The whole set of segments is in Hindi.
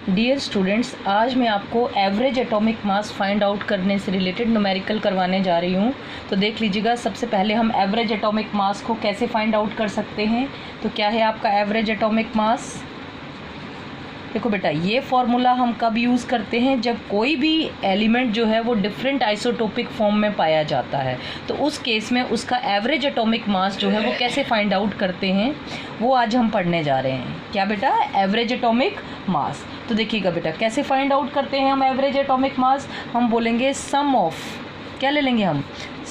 डियर स्टूडेंट्स, आज मैं आपको average atomic mass find out करने से रिलेटेड न्यूमेरिकल करवाने जा रही हूँ। तो देख लीजिएगा, सबसे पहले हम एवरेज एटॉमिक मास को कैसे फाइंड आउट कर सकते हैं। तो क्या है आपका एवरेज एटॉमिक मास। देखो बेटा, ये फॉर्मूला हम कब यूज़ करते हैं, जब कोई भी एलिमेंट जो है वो डिफरेंट आइसोटोपिक फॉर्म में पाया जाता है। तो उस केस में उसका एवरेज एटॉमिक मास जो है वो कैसे फाइंड आउट करते हैं, वो आज हम पढ़ने जा रहे हैं। क्या बेटा, एवरेज एटॉमिक मास। तो देखिएगा बेटा, कैसे फाइंड आउट करते हैं हम एवरेज एटॉमिक मास। हम बोलेंगे सम ऑफ, क्या ले लेंगे हम,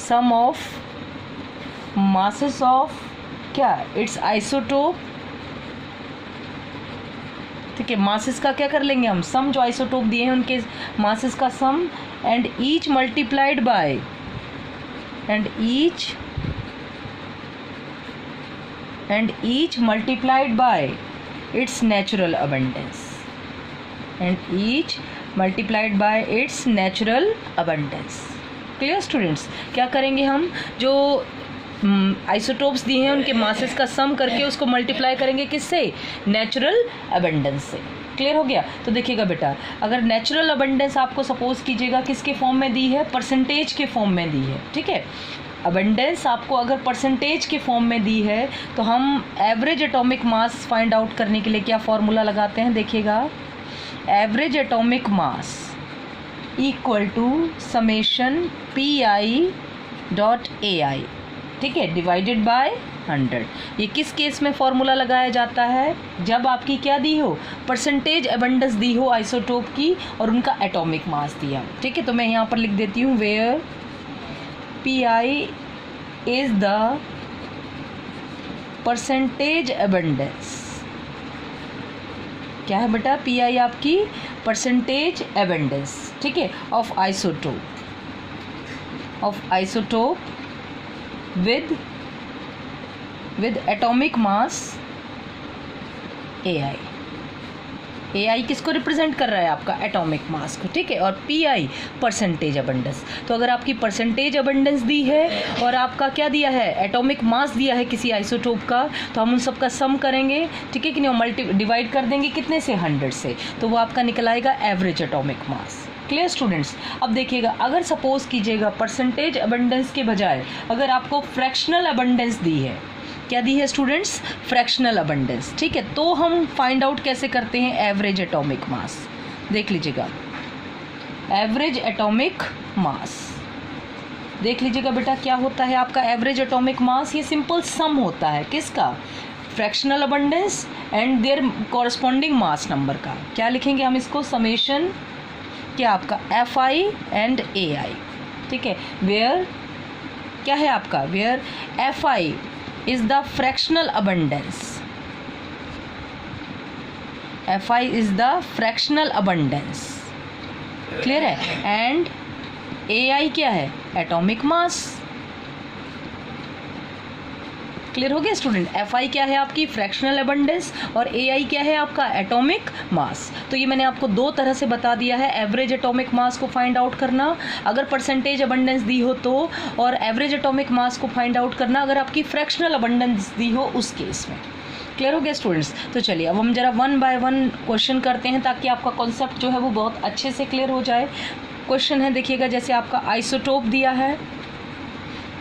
सम ऑफ मासेस ऑफ क्या, इट्स आइसोटोप। ठीक है, मासेस का क्या कर लेंगे हम, सम जो आइसोटोप दिए हैं उनके मासेस का sum, and each multiplied by, each multiplied by its natural abundance, clear students. क्या करेंगे हम, जो आइसोटोप्स दिए हैं उनके मासेस का सम करके उसको मल्टीप्लाई करेंगे किससे, नेचुरल अबंडेंस से। क्लियर हो गया। तो देखिएगा बेटा, अगर नेचुरल अबंडेंस आपको सपोज कीजिएगा किसके फॉर्म में दी है, परसेंटेज के फॉर्म में दी है। ठीक है, अबंडेंस आपको अगर परसेंटेज के फॉर्म में दी है तो हम average atomic mass find out करने के लिए क्या फॉर्मूला लगाते हैं। देखिएगा, average atomic mass equal to summation PI.AI, ठीक है, डिवाइडेड बाय 100। ये किस केस में फॉर्मूला लगाया जाता है, जब आपकी क्या दी हो, परसेंटेज अबंडेंस दी हो आइसोटोप की और उनका एटॉमिक मास दिया। ठीक है, तो मैं यहाँ पर लिख देती हूँ, where PI is the percentage abundance. क्या है बेटा, PI आपकी परसेंटेज अबंडेंस, ठीक है, of isotope with atomic mass AI। AI किसको रिप्रेजेंट कर रहा है, आपका एटॉमिक मास को। ठीक है, और PI परसेंटेज अबंडेंस। तो अगर आपकी परसेंटेज अबंडेंस दी है और आपका क्या दिया है, एटॉमिक मास दिया है किसी आइसोटोप का, तो हम उन सब का सम करेंगे। ठीक है कि नहीं, डिवाइड कर देंगे कितने से, 100 से, तो वो आपका निकल आएगा average atomic mass. Clear students. अब देखिएगा, अगर सपोज कीजिएगा परसेंटेज अबंडेंस के बजाय अगर आपको फ्रैक्शनल अबंडेंस दी है, क्या दी है स्टूडेंट्स, फ्रैक्शनल अबंडेंस। ठीक है, तो हम फाइंड आउट कैसे करते हैं एवरेज एटॉमिक मास। देख लीजिएगा, एवरेज एटॉमिक मास, देख लीजिएगा बेटा, क्या होता है आपका एवरेज एटॉमिक मास। ये सिंपल सम होता है किसका, fractional abundance and there corresponding mass number का। क्या लिखेंगे हम इसको, समेशन क्या आपका FI एंड AI। ठीक है, वेयर क्या है आपका, where FI is the fractional abundance, FI is the fractional abundance, clear है, एंड AI क्या है, एटॉमिक मास। क्लियर हो गया स्टूडेंट। FI क्या है आपकी, फ्रैक्शनल अबंडेंस, और AI क्या है आपका, एटॉमिक मास। तो ये मैंने आपको दो तरह से बता दिया है एवरेज एटॉमिक मास को फाइंड आउट करना, अगर परसेंटेज अबंडेंस दी हो तो, और एवरेज एटॉमिक मास को फाइंड आउट करना अगर आपकी फ्रैक्शनल अबंडेंस दी हो उस केस में। क्लियर हो गया स्टूडेंट्स। तो चलिए अब हम जरा 1 बाय 1 क्वेश्चन करते हैं ताकि आपका कॉन्सेप्ट जो है वो बहुत अच्छे से क्लियर हो जाए। क्वेश्चन है, देखिएगा, जैसे आपका आइसोटोप दिया है,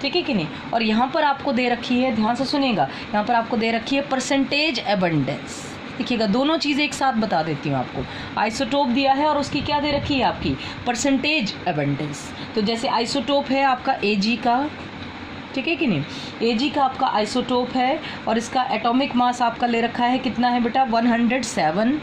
ठीक है कि नहीं, और यहाँ पर आपको दे रखी है, ध्यान से सुनिएगा, यहाँ पर आपको दे रखी है परसेंटेज अबंडेंस। देखिएगा, दोनों चीज़ें एक साथ बता देती हूँ आपको। आइसोटोप दिया है और उसकी क्या दे रखी है आपकी, परसेंटेज अबंडेंस। तो जैसे आइसोटोप है आपका Ag का, ठीक है कि नहीं, Ag का आपका आइसोटोप है और इसका एटॉमिक मास आपका ले रखा है, कितना है बेटा, 107,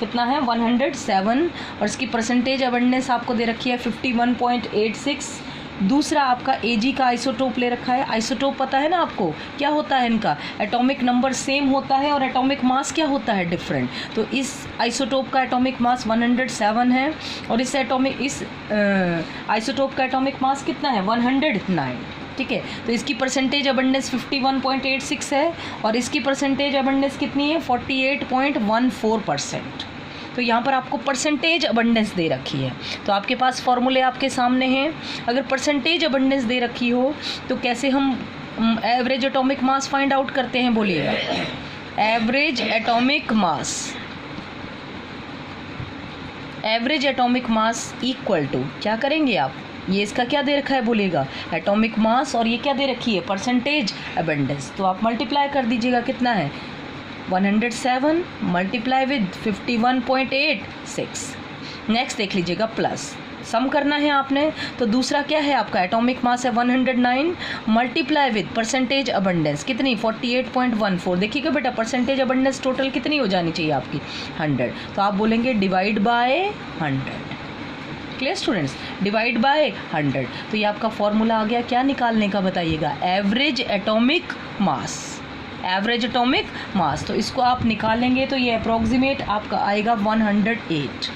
कितना है, 107, और इसकी परसेंटेज अबंडेंस आपको दे रखी है 51.86। दूसरा आपका Ag का आइसोटोप ले रखा है। आइसोटोप पता है ना आपको, क्या होता है इनका, एटॉमिक नंबर सेम होता है और एटॉमिक मास क्या होता है, डिफरेंट। तो इस आइसोटोप का एटॉमिक मास 107 है और इस आइसोटोप का एटॉमिक मास कितना है, 109। ठीक है, तो इसकी परसेंटेज अबंडेंस 51.86 है और इसकी परसेंटेज अबंडेंस कितनी है, 48.14%। तो यहाँ पर आपको परसेंटेज अबंडेंस दे रखी है। तो आपके पास फॉर्मूले आपके सामने हैं। अगर परसेंटेज अबंडेंस दे रखी हो तो कैसे हम average atomic mass find out करते हैं, बोलिएगा। Average atomic mass average atomic mass equal to क्या करेंगे आप, ये इसका क्या दे रखा है बोलिएगा, एटॉमिक मास, और ये क्या दे रखी है, परसेंटेज अबंडेंस। तो आप मल्टीप्लाई कर दीजिएगा, कितना है 107 मल्टीप्लाई विद 51.86। नेक्स्ट देख लीजिएगा प्लस, सम करना है आपने, तो दूसरा क्या है आपका, एटॉमिक मास है 109 मल्टीप्लाई विद परसेंटेज अबंडेंस कितनी 48.14। देखिएगा बेटा परसेंटेज अबंडेंस टोटल कितनी हो जानी चाहिए आपकी 100, तो आप बोलेंगे divide by 100। Clear students, divide by 100। तो ये आपका फॉर्मूला आ गया, क्या निकालने का बताइएगा, average atomic mass, average atomic मास। तो इसको आप निकालेंगे तो ये अप्रॉक्सीमेट आपका आएगा 108।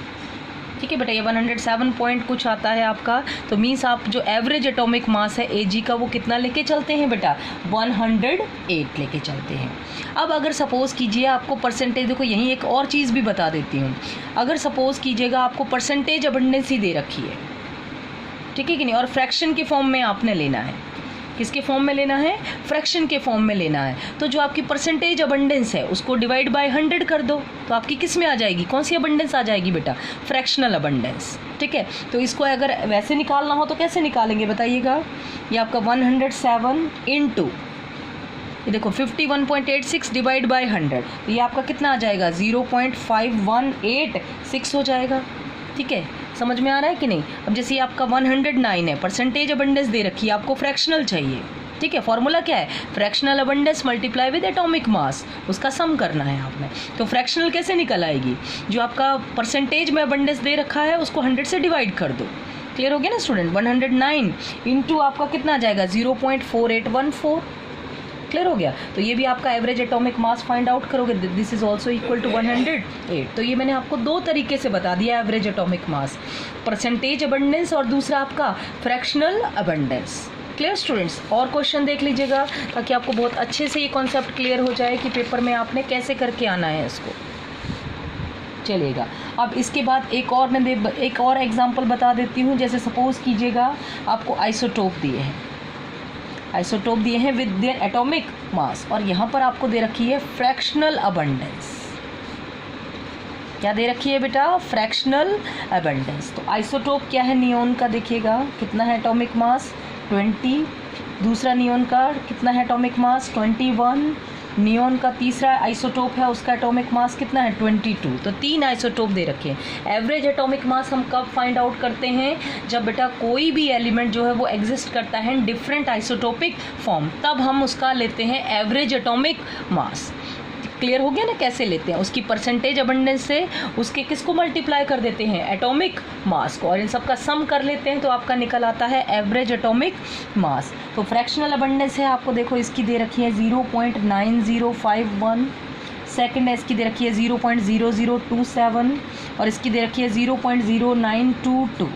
ठीक है बेटा, ये 107 पॉइंट कुछ आता है आपका, तो मीन्स आप जो एवरेज एटॉमिक मास है Ag का वो कितना लेके चलते हैं बेटा, 108 लेके चलते हैं। अब अगर सपोज़ कीजिए आपको परसेंटेज, देखो यहीं एक और चीज़ भी बता देती हूँ, अगर सपोज़ कीजिएगा आपको परसेंटेज अबंडेंस ही दे रखी है, ठीक है कि नहीं, और फ्रैक्शन के फॉर्म में आपने लेना है, किसके फॉर्म में लेना है, फ्रैक्शन के फॉर्म में लेना है, तो जो आपकी परसेंटेज अबंडेंस है उसको डिवाइड बाय 100 कर दो, तो आपकी किस में आ जाएगी, कौन सी अबंडेंस आ जाएगी बेटा, फ्रैक्शनल अबंडेंस। ठीक है, तो इसको अगर वैसे निकालना हो तो कैसे निकालेंगे बताइएगा, ये आपका 107 इंटू ये देखो 51.86 डिवाइड बाय 100, तो ये आपका कितना आ जाएगा 0.5186 हो जाएगा। ठीक है, समझ में आ रहा है कि नहीं। अब जैसे ये आपका 109 है, परसेंटेज अबंडेंस दे रखी है, आपको फ्रैक्शनल चाहिए। ठीक है, फॉर्मूला क्या है, fractional abundance multiply with atomic mass, उसका सम करना है आपने। तो फ्रैक्शनल कैसे निकल आएगी, जो आपका परसेंटेज में अबंडेंस दे रखा है उसको 100 से डिवाइड कर दो। क्लियर हो गया ना स्टूडेंट, 109 इंटू आपका कितना आ जाएगा 0.4814। क्लियर हो गया, तो ये भी आपका average atomic mass find out करोगे, this is also equal to 108। तो ये मैंने आपको दो तरीके से बता दिया एवरेज एटॉमिक मास, परसेंटेज अबंडेंस और दूसरा आपका फ्रैक्शनल अबंडेंस। क्लियर स्टूडेंट्स, और क्वेश्चन देख लीजिएगा ताकि आपको बहुत अच्छे से ये कॉन्सेप्ट क्लियर हो जाए कि पेपर में आपने कैसे करके आना है इसको। चलेगा, अब इसके बाद एक और एग्जाम्पल बता देती हूँ। जैसे सपोज कीजिएगा आपको आइसोटोप दिए हैं, आइसोटोप दिए हैं विद देयर एटॉमिक मास, और यहाँ पर आपको दे रखी है फ्रैक्शनल अबंडेंस। क्या दे रखी है बेटा, फ्रैक्शनल अबंडेंस। तो आइसोटोप क्या है, नियोन का देखिएगा कितना है एटॉमिक मास 20, दूसरा नियोन का कितना है एटॉमिक मास 21, नियोन का तीसरा आइसोटोप है उसका एटॉमिक मास कितना है 22। तो 3 आइसोटोप दे रखे हैं। एवरेज एटॉमिक मास हम कब फाइंड आउट करते हैं, जब बेटा कोई भी एलिमेंट जो है वो एग्जिस्ट करता है डिफरेंट आइसोटोपिक फॉर्म, तब हम उसका लेते हैं एवरेज एटॉमिक मास। क्लियर हो गया ना कैसे लेते हैं, उसकी परसेंटेज अबंडेंस से उसके किसको मल्टीप्लाई कर देते हैं, एटॉमिक मास को, और इन सब का सम कर लेते हैं तो आपका निकल आता है एवरेज एटॉमिक मास। तो फ्रैक्शनल अबंडेंस है आपको, देखो इसकी दे रखी है 0.9051, सेकंड है इसकी दे रखी है 0.0027, और इसकी दे रखी है 0.0922।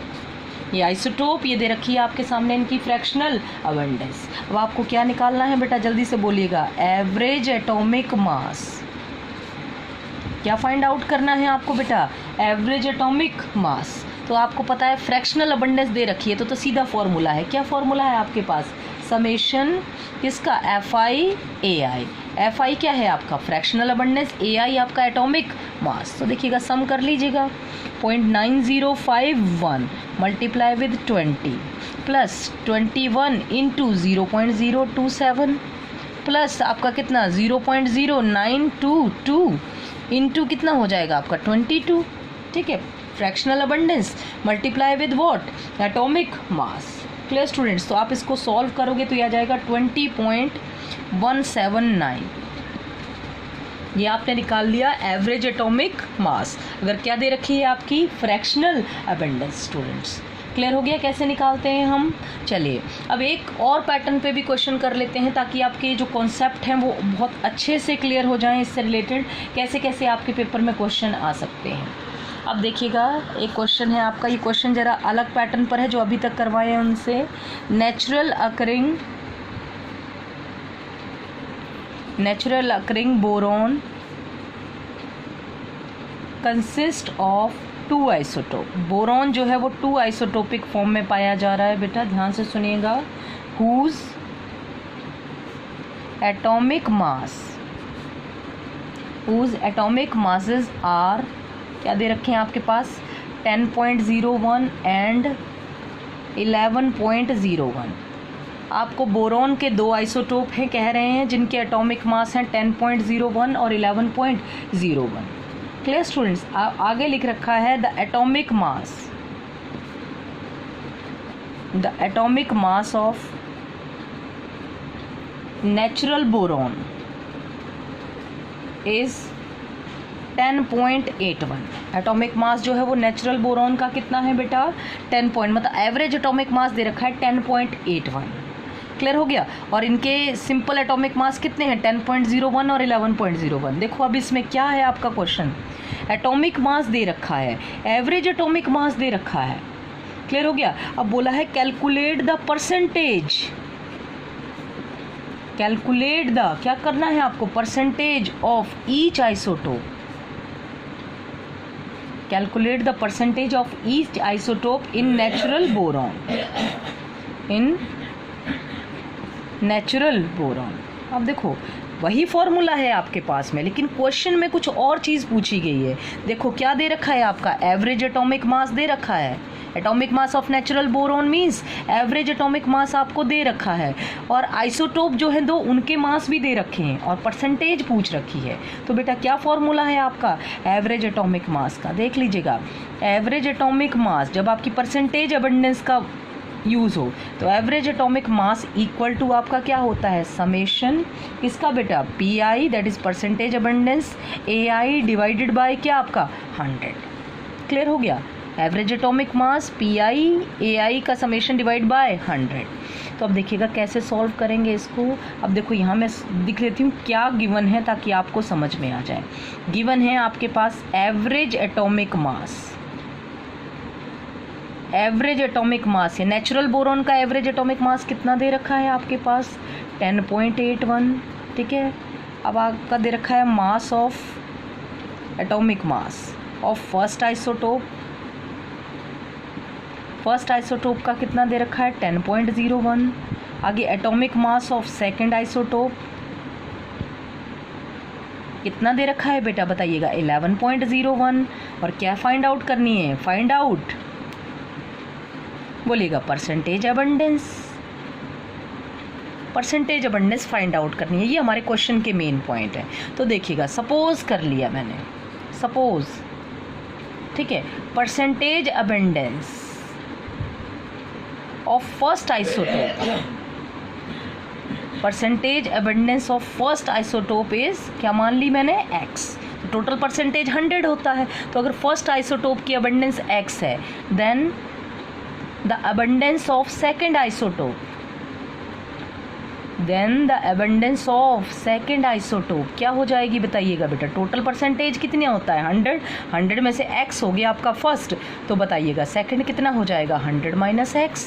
ये आइसोटोप ये दे रखी है आपके सामने इनकी फ्रैक्शनल अबंडेंस। अब आपको क्या निकालना है बेटा, जल्दी से बोलिएगा, एवरेज एटॉमिक मास। क्या फाइंड आउट करना है आपको बेटा, एवरेज एटॉमिक मास। तो आपको पता है फ्रैक्शनल अबंडेंस दे रखी है तो सीधा फॉर्मूला है, क्या फॉर्मूला है आपके पास, समेशन किसका, FI AI। FI क्या है आपका फ्रैक्शनल अबंडेंस, AI आपका एटॉमिक मास। तो देखिएगा सम कर लीजिएगा, 0.9051 multiply with 20 plus 21 into 0.027 plus आपका कितना 0.0922 इंटू कितना हो जाएगा आपका 22। ठीक है, fractional abundance multiply with what, atomic mass. Clear students, तो आप इसको सॉल्व करोगे तो यह आ जाएगा 20.179। ये आपने निकाल लिया एवरेज एटॉमिक मास। अगर क्या दे रखी है आपकी, फ्रैक्शनल अबंडेंस। स्टूडेंट्स क्लियर हो गया कैसे निकालते हैं हम। चलिए अब एक और पैटर्न पे भी क्वेश्चन कर लेते हैं ताकि आपके जो कॉन्सेप्ट हैं वो बहुत अच्छे से क्लियर हो जाएं, इससे रिलेटेड कैसे कैसे आपके पेपर में क्वेश्चन आ सकते हैं। अब देखिएगा एक क्वेश्चन है आपका, ये क्वेश्चन ज़रा अलग पैटर्न पर है जो अभी तक करवाए हैं उनसे। Natural occurring boron consist of 2 isotope. Boron जो है वो 2 आइसोटोपिक फॉर्म में पाया जा रहा है बेटा, ध्यान से सुनिएगा। हुज एटॉमिक मासेस आर, क्या दे रखे हैं आपके पास 10.01 एंड 11.01। आपको बोरॉन के दो आइसोटोप हैं कह रहे हैं जिनके एटॉमिक मास हैं 10.01 और 11.01। Clear students? आगे लिख रखा है the atomic mass of natural boron is 10.81। Atomic mass जो है वो नेचुरल बोरॉन का कितना है बेटा? 10 पॉइंट, मतलब एवरेज एटॉमिक मास दे रखा है 10.81। क्लियर हो गया? और इनके सिंपल एटॉमिक मास कितने हैं? 10.01 और 11.01। देखो अब इसमें क्या है आपका क्वेश्चन, एटॉमिक मास दे रखा है, एवरेज एटॉमिक मास दे रखा है। क्लियर हो गया? अब बोला है calculate the percentage, calculate the, क्या करना है आपको? Percentage of each isotope, calculate the percentage of each isotope in natural boron, in natural boron. अब देखो वही फॉर्मूला है आपके पास में, लेकिन क्वेश्चन में कुछ और चीज़ पूछी गई है। देखो क्या दे रखा है आपका? एवरेज एटॉमिक मास दे रखा है। Atomic mass of natural boron means average atomic मास आपको दे रखा है, और आइसोटोप जो है दो उनके मास भी दे रखे हैं, और परसेंटेज पूछ रखी है। तो बेटा क्या फॉर्मूला है आपका? एवरेज एटॉमिक मास का। देख लीजिएगा, एवरेज एटॉमिक मास जब आपकी परसेंटेज अबंडेंस का यूज़ हो तो average atomic mass equal to आपका क्या होता है? समेशन किसका बेटा? P I, that is percentage abundance, A I divided by क्या आपका? 100। क्लियर हो गया? Average atomic mass P I, A I का समेशन डिवाइड बाय 100। तो अब देखिएगा कैसे सॉल्व करेंगे इसको। अब देखो यहाँ मैं दिख लेती हूँ क्या गिवन है ताकि आपको समझ में आ जाए। गिवन है आपके पास average atomic mass, average atomic mass है नेचुरल बोरॉन का। एवरेज एटॉमिक मास कितना दे रखा है आपके पास? 10.81। ठीक है, अब आपका दे रखा है mass of atomic mass of first isotope. First isotope का कितना दे रखा है? 10.01। आगे atomic mass of second isotope कितना दे रखा है बेटा? बताइएगा 11.01। और क्या फाइंड आउट करनी है? फाइंड आउट, बोलिएगा percentage abundance, percentage abundance find out करनी है। ये हमारे क्वेश्चन के मेन पॉइंट है। तो देखिएगा, सपोज कर लिया मैंने, सपोज, ठीक है, percentage abundance of first isotope, percentage abundance of first isotope is क्या मान ली मैंने? x। टोटल परसेंटेज 100 होता है, तो अगर फर्स्ट आइसोटोप की अबंडेंस x है, then the abundance of second isotope, then the abundance of second isotope क्या हो जाएगी बताइएगा बेटा? टोटल परसेंटेज कितने होता है? 100। 100 में से x हो गया आपका फर्स्ट, तो बताइएगा सेकंड कितना हो जाएगा? 100 माइनस x।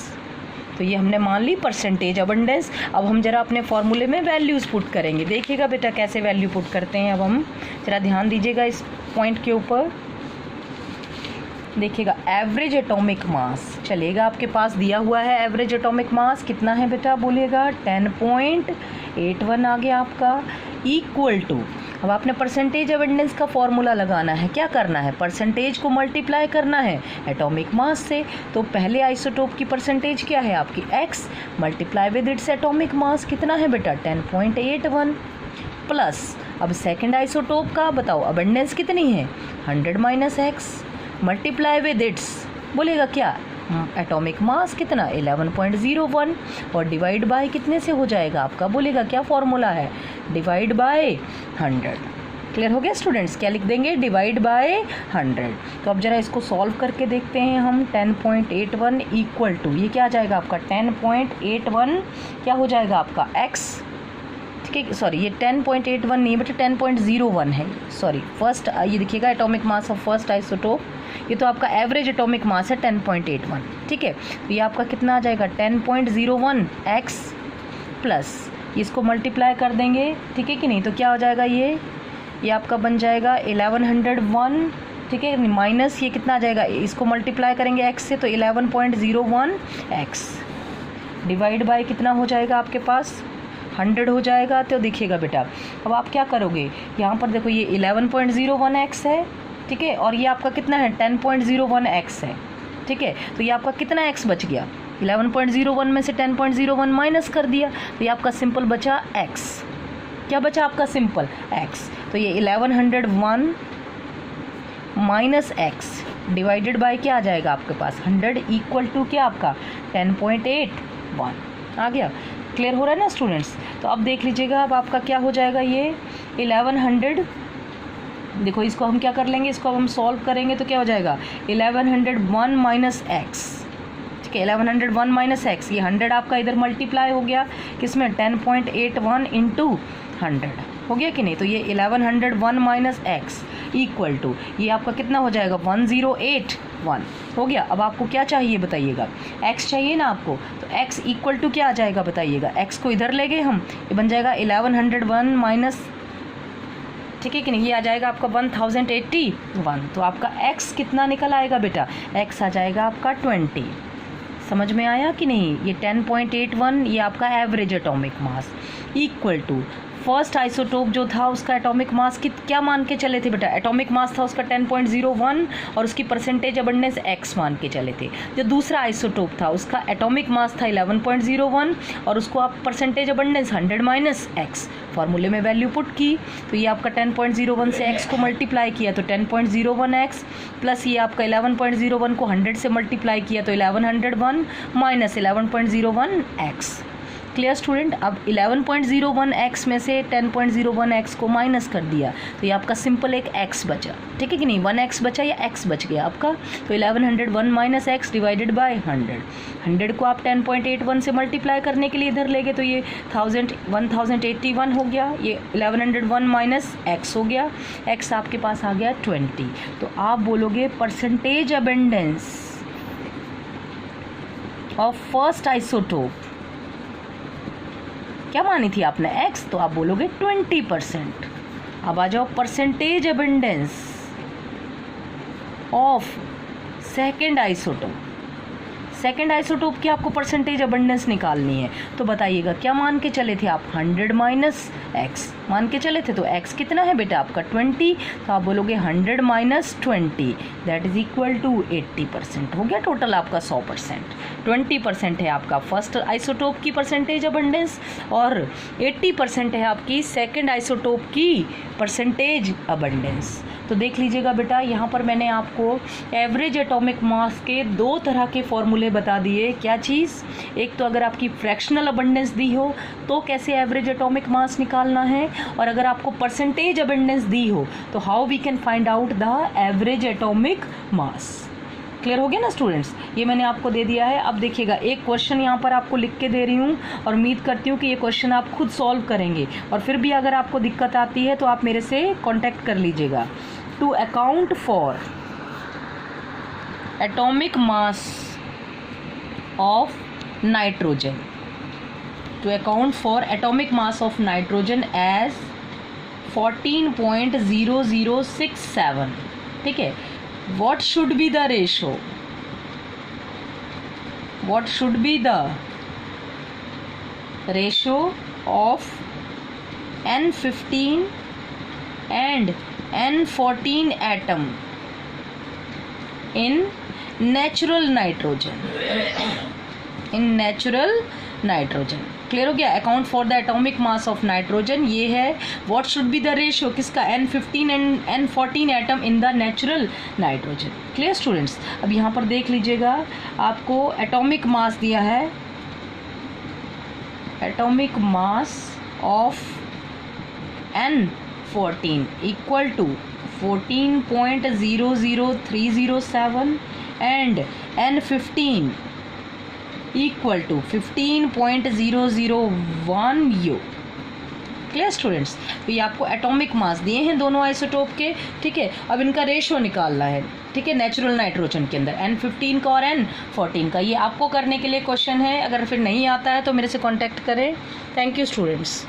तो ये हमने मान ली परसेंटेज अबंडेंस। अब हम जरा अपने फॉर्मूले में वैल्यूज़ पुट करेंगे। देखिएगा बेटा कैसे वैल्यू पुट करते हैं। अब हम जरा ध्यान दीजिएगा इस पॉइंट के ऊपर। देखिएगा एवरेज एटॉमिक मास चलेगा, आपके पास दिया हुआ है एवरेज एटॉमिक मास कितना है बेटा? बोलिएगा 10.81 आ गया आपका, इक्वल टू, अब आपने परसेंटेज अबंडेंस का फॉर्मूला लगाना है। क्या करना है? परसेंटेज को मल्टीप्लाई करना है एटॉमिक मास से। तो पहले आइसोटोप की परसेंटेज क्या है आपकी? x multiply with its atomic mass कितना है बेटा? 10.81 प्लस, अब सेकंड आइसोटोप का बताओ अबंडेंस कितनी है? 100 minus x multiply with its, बोलेगा क्या? एटॉमिक मास कितना? 11.01, और डिवाइड बाय कितने से हो जाएगा आपका? बोलेगा क्या फॉर्मूला है? Divide by 100। क्लियर हो गया स्टूडेंट्स? क्या लिख देंगे? Divide by 100। तो अब जरा इसको सॉल्व करके देखते हैं हम। 10.81 इक्वल टू, ये क्या आ जाएगा आपका? 10.81 क्या हो जाएगा आपका? x। ठीक है, सॉरी ये 10.81 नहीं बट 10.01 है, सॉरी। फर्स्ट ये देखिएगा atomic mass of first isotope, ये तो आपका एवरेज एटॉमिक मास है 10.81। ठीक है, तो ये आपका कितना आ जाएगा? 10.01 x प्लस इसको मल्टीप्लाई कर देंगे, ठीक है कि नहीं? तो क्या हो जाएगा? ये आपका बन जाएगा 1101। ठीक है, माइनस ये कितना आ जाएगा? इसको मल्टीप्लाई करेंगे x से, तो 11.01 x डिवाइड बाय कितना हो जाएगा आपके पास? 100 हो जाएगा। तो देखिएगा बेटा, अब आप क्या करोगे? यहाँ पर देखो ये 11.01 x है, ठीक ठीक है, और ये आपका कितना है 10.01 x है, ठीक है। तो ये आपका कितना x बच गया, 11.01 में से 10.01 माइनस कर दिया, तो ये आपका सिंपल बचा x। क्या बचा आपका सिंपल x, तो ये 1101 माइनस x डिवाइडेड बाय क्या आ जाएगा आपके पास 100 इक्वल टू क्या आपका 10.81 आ गया। क्लियर हो रहा है ना स्टूडेंट्स। तो अब देख लीजिएगा, अब आपका क्या हो जाएगा, ये 1100, देखो इसको हम क्या कर लेंगे, इसको अब हम सॉल्व करेंगे तो क्या हो जाएगा 1101 माइनस एक्स, ठीक है 1101 माइनस एक्स, ये 100 आपका इधर मल्टीप्लाई हो गया किसमें 10.81 इंटू 100 हो गया कि नहीं। तो ये 1101 माइनस एक्स इक्वल टू ये आपका कितना हो जाएगा 1081 हो गया। अब आपको क्या चाहिए बताइएगा, x चाहिए ना आपको, तो x इक्वल टू क्या आ जाएगा बताइएगा, x को इधर ले गए हम, ये बन जाएगा 1101 माइनस, ठीक है कि नहीं, ये आ जाएगा आपका 1081। तो आपका x कितना निकल आएगा बेटा, x आ जाएगा आपका 20। समझ में आया कि नहीं। ये 10.81 ये आपका average atomic mass equal to first isotope जो था उसका एटॉमिक मास क्या मान के चले थे बेटा, एटॉमिक मास था उसका 10.01 और उसकी परसेंटेज अबंडेंस x मान के चले थे। जो दूसरा आइसोटोप था उसका एटॉमिक मास था 11.01 और उसको आप परसेंटेज अबंडेंस 100 माइनस x फार्मूले में वैल्यू पुट की, तो ये आपका 10.01 से x को मल्टीप्लाई किया तो 10.01x प्लस ये आपका 11.01 को 100 से मल्टीप्लाई किया तो 1101 माइनस 11.01x। Clear student. अब 11.01x में से 10.01x को माइनस कर दिया तो ये आपका सिंपल एक x बचा, ठीक है कि नहीं, 1x बचा या x बच गया आपका। तो 1101 माइनस x डिवाइडेड बाय 100 को आप 10.81 से मल्टीप्लाई करने के लिए इधर ले गए तो ये 1081 हो गया, ये 1101 माइनस x हो गया, x आपके पास आ गया 20। तो आप बोलोगे percentage abundance of first isotope क्या मानी थी आपने x, तो आप बोलोगे 20%। अब आ जाओ percentage abundance of second isotope, second isotope की आपको परसेंटेज अबंडेंस निकालनी है, तो बताइएगा क्या मान के चले थे आप 100 माइनस एक्स मान के चले थे, तो x कितना है बेटा आपका 20, तो आप बोलोगे 100 minus 20 that is equal to 80%। हो गया टोटल आपका 100%। 20% है आपका फर्स्ट आइसोटोप की परसेंटेज अबंडेंस और 80% है आपकी सेकेंड आइसोटोप की परसेंटेज अबंडेंस। तो देख लीजिएगा बेटा, यहाँ पर मैंने आपको एवरेज एटॉमिक मास के दो तरह के फॉर्मूले बता दिए। क्या चीज़, एक तो अगर आपकी फ्रैक्शनल अबंडेंस दी हो तो कैसे एवरेज एटॉमिक मास निकालना है, और अगर आपको परसेंटेज अबंडेंस दी हो तो how we can find out the average atomic mass. Clear हो गया ना स्टूडेंट्स, ये मैंने आपको दे दिया है। अब देखिएगा एक क्वेश्चन यहाँ पर आपको लिख के दे रही हूँ और उम्मीद करती हूँ कि ये क्वेश्चन आप खुद सॉल्व करेंगे, और फिर भी अगर आपको दिक्कत आती है तो आप मेरे से कांटेक्ट कर लीजिएगा। To account for atomic mass of nitrogen, to account for atomic mass of nitrogen as 14.0067, ठीक है। What should be the ratio? What should be the ratio of N15 and N14 atom in natural nitrogen? In natural nitrogen. Clear हो गया। Account for the atomic mass of nitrogen ये है what should be the ratio किसका, N15 and N14 atom in the natural nitrogen. Clear students. अब यहाँ पर देख लीजिएगा, आपको एटॉमिक मास दिया है, atomic mass of N14 equal to 14.00307 and N15 equal to 15.001 u. Clear students. तो ये आपको एटॉमिक मास दिए हैं दोनों आइसोटोप के, ठीक है। अब इनका रेशियो निकालना है, ठीक है, नेचुरल नाइट्रोजन के अंदर N15 का और N14 का। ये आपको करने के लिए क्वेश्चन है, अगर फिर नहीं आता है तो मेरे से कांटेक्ट करें। Thank you students.